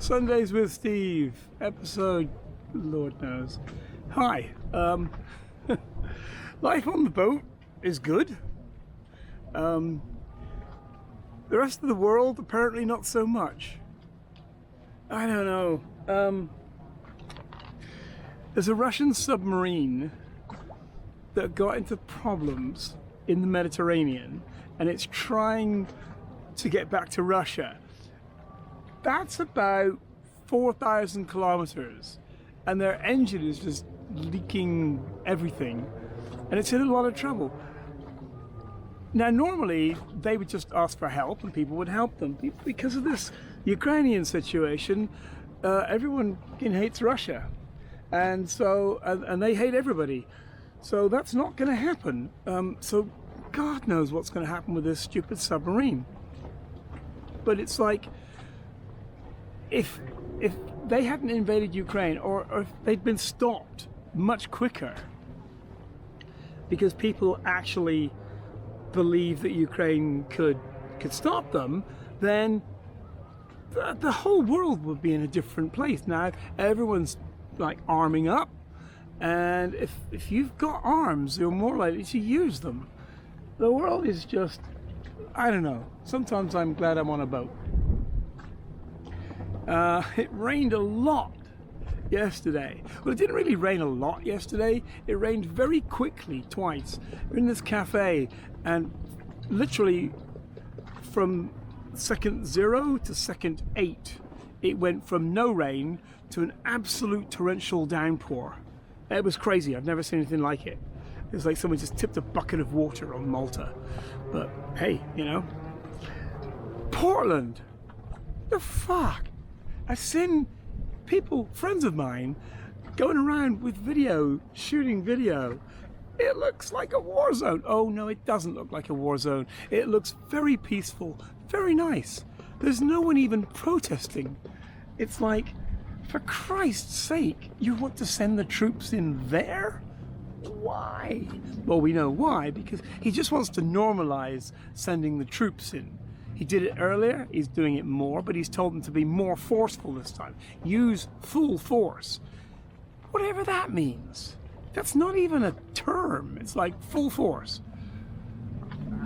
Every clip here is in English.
Sundays with Steve, episode, Lord knows. Hi, life on the boat is good. The rest of the world, apparently not so much. I don't know. There's a Russian submarine that got into problems in the Mediterranean, and it's trying to get back to Russia. That's about 4,000 kilometers, and their engine is just leaking everything, and it's in a lot of trouble. Now, normally they would just ask for help and people would help them. Because of this Ukrainian situation, everyone hates Russia, and they hate everybody. So that's not going to happen. So God knows what's going to happen with this stupid submarine. But it's like, if they hadn't invaded Ukraine, or if they'd been stopped much quicker, because people actually believe that Ukraine could stop them, then the whole world would be in a different place. Now everyone's like arming up, and if you've got arms, you're more likely to use them. The world is just, I don't know. Sometimes I'm glad I'm on a boat. It rained a lot yesterday. Well, it didn't really rain a lot yesterday. It rained very quickly twice. We're in this cafe, and literally from second 0 to second 8, it went from no rain to an absolute torrential downpour. It was crazy. I've never seen anything like it. It was like someone just tipped a bucket of water on Malta. But hey, you know. Portland! The fuck? I've seen people, friends of mine, going around with video, shooting video. It looks like a war zone. Oh no, it doesn't look like a war zone. It looks very peaceful, very nice. There's no one even protesting. It's like, for Christ's sake, you want to send the troops in there? Why? Well, we know why, because he just wants to normalize sending the troops in. He did it earlier, he's doing it more, but he's told them to be more forceful this time. Use full force. Whatever that means. That's not even a term. It's like full force.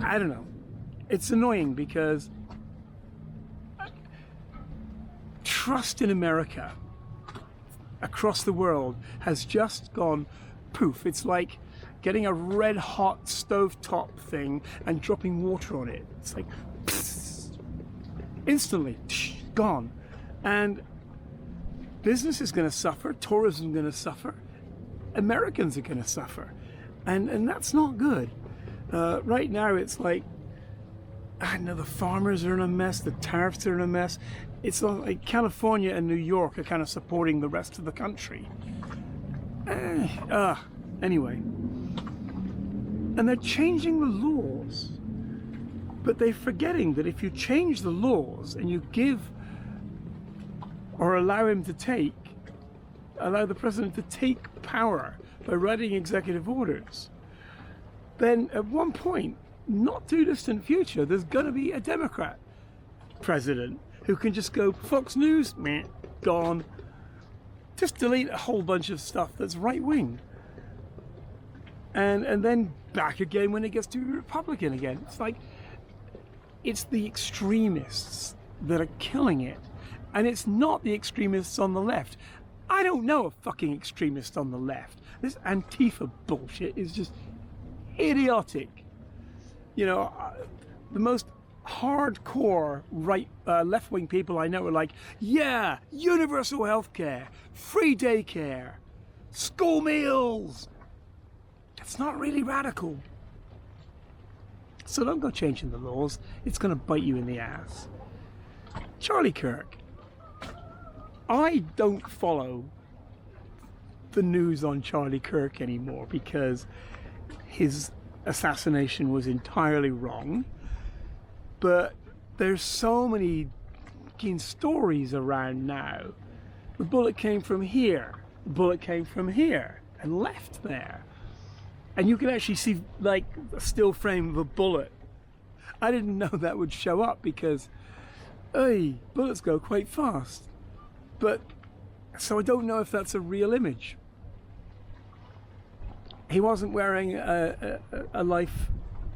I don't know. It's annoying because trust in America across the world has just gone poof. It's like getting a red hot stovetop thing and dropping water on it. It's like instantly gone. And business is going to suffer, tourism is going to suffer, Americans are going to suffer, and that's not good. Right now it's like, I know the farmers are in a mess, the tariffs are in a mess. It's like California and New York are kind of supporting the rest of the country. Anyway, and they're changing the laws. But they're forgetting that if you change the laws and you give or allow the president to take power by writing executive orders, then at one point, not too distant future, there's going to be a Democrat president who can just go, Fox News, meh, gone. Just delete a whole bunch of stuff that's right wing. And then back again when it gets to be Republican again. It's like, it's the extremists that are killing it. And it's not the extremists on the left. I don't know a fucking extremist on the left. This Antifa bullshit is just idiotic. You know, the most hardcore left-wing people I know are like, yeah, universal healthcare, free daycare, school meals. It's not really radical. So don't go changing the laws. It's going to bite you in the ass. Charlie Kirk. I don't follow the news on Charlie Kirk anymore because his assassination was entirely wrong. But there's so many stories around now. The bullet came from here. The bullet came from here and left there. And you can actually see like a still frame of a bullet. I didn't know that would show up because bullets go quite fast. But, so I don't know if that's a real image. He wasn't wearing a life,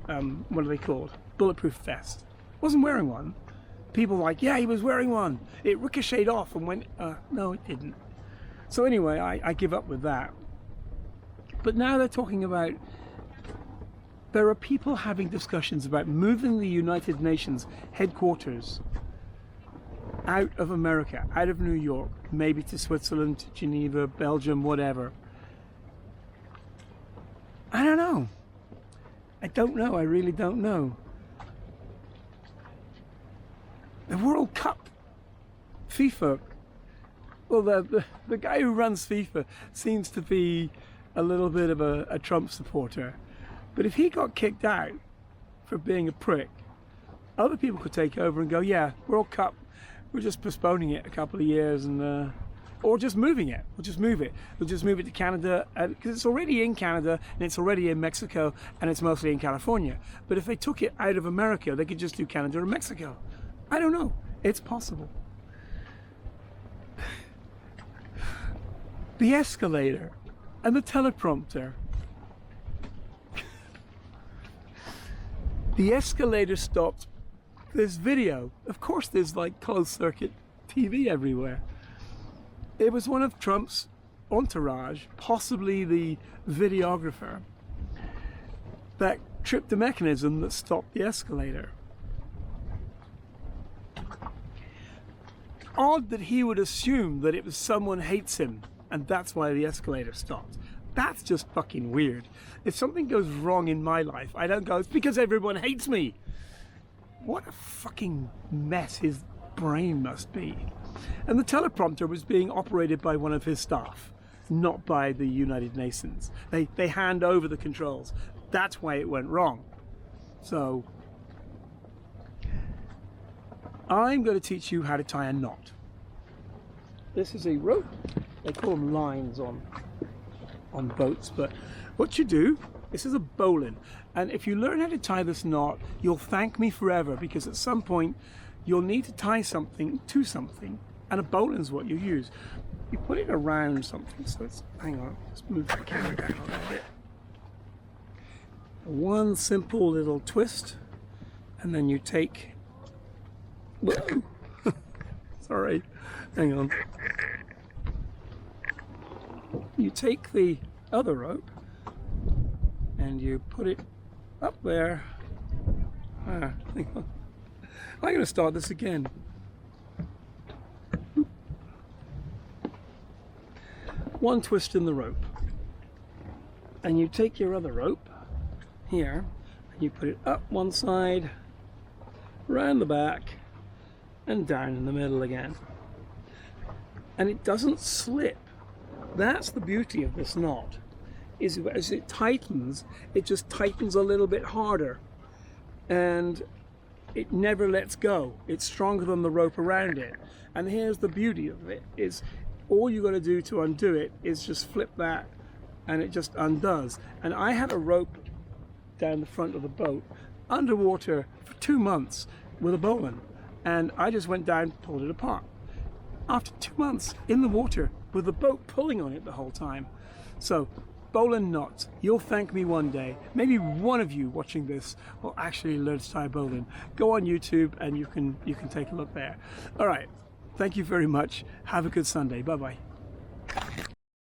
what are they called? Bulletproof vest. Wasn't wearing one. People were like, yeah, he was wearing one. It ricocheted off and went, no, it didn't. So anyway, I give up with that. But now they're talking about, there are people having discussions about moving the United Nations headquarters out of America, out of New York, maybe to Switzerland, to Geneva, Belgium, whatever. I don't know. I don't know. I really don't know. The World Cup, FIFA, well, the guy who runs FIFA seems to be a little bit of a Trump supporter. But if he got kicked out for being a prick, other people could take over and go, yeah, World Cup, we're just postponing it a couple of years, and or just moving it. We'll just move it. We'll just move it to Canada, because it's already in Canada, and it's already in Mexico, and it's mostly in California. But if they took it out of America, they could just do Canada and Mexico. I don't know. It's possible. The escalator and the teleprompter. The escalator stopped. There's video. Of course there's like closed circuit TV everywhere. It was one of Trump's entourage, possibly the videographer, that tripped the mechanism that stopped the escalator. Odd that he would assume that it was someone hates him and that's why the escalator stopped. That's just fucking weird. If something goes wrong in my life, I don't go, it's because everyone hates me. What a fucking mess his brain must be. And the teleprompter was being operated by one of his staff, not by the United Nations. They hand over the controls. That's why it went wrong. So I'm going to teach you how to tie a knot. This is a rope. They call them lines on boats, but what you do, this is a bowline, and if you learn how to tie this knot, you'll thank me forever, because at some point you'll need to tie something to something, and a bowline is what you use. You put it around something, so it's, hang on, let's move the camera down a little bit. One simple little twist, and then you take, whoa, sorry, hang on. You take the other rope and you put it up there. Hang on. I'm going to start this again. One twist in the rope, and you take your other rope here and you put it up one side, round the back, and down in the middle again. And it doesn't slip. That's the beauty of this knot, is as it tightens, it just tightens a little bit harder, and it never lets go. It's stronger than the rope around it. And here's the beauty of it, is all you got to do to undo it is just flip that, and it just undoes. And I had a rope down the front of the boat underwater for 2 months with a bowline, and I just went down, pulled it apart. After 2 months in the water with the boat pulling on it the whole time. So, bowline knots, you'll thank me one day. Maybe one of you watching this will actually learn to tie bowline. Go on YouTube and you can take a look there. All right, thank you very much. Have a good Sunday. Bye-bye.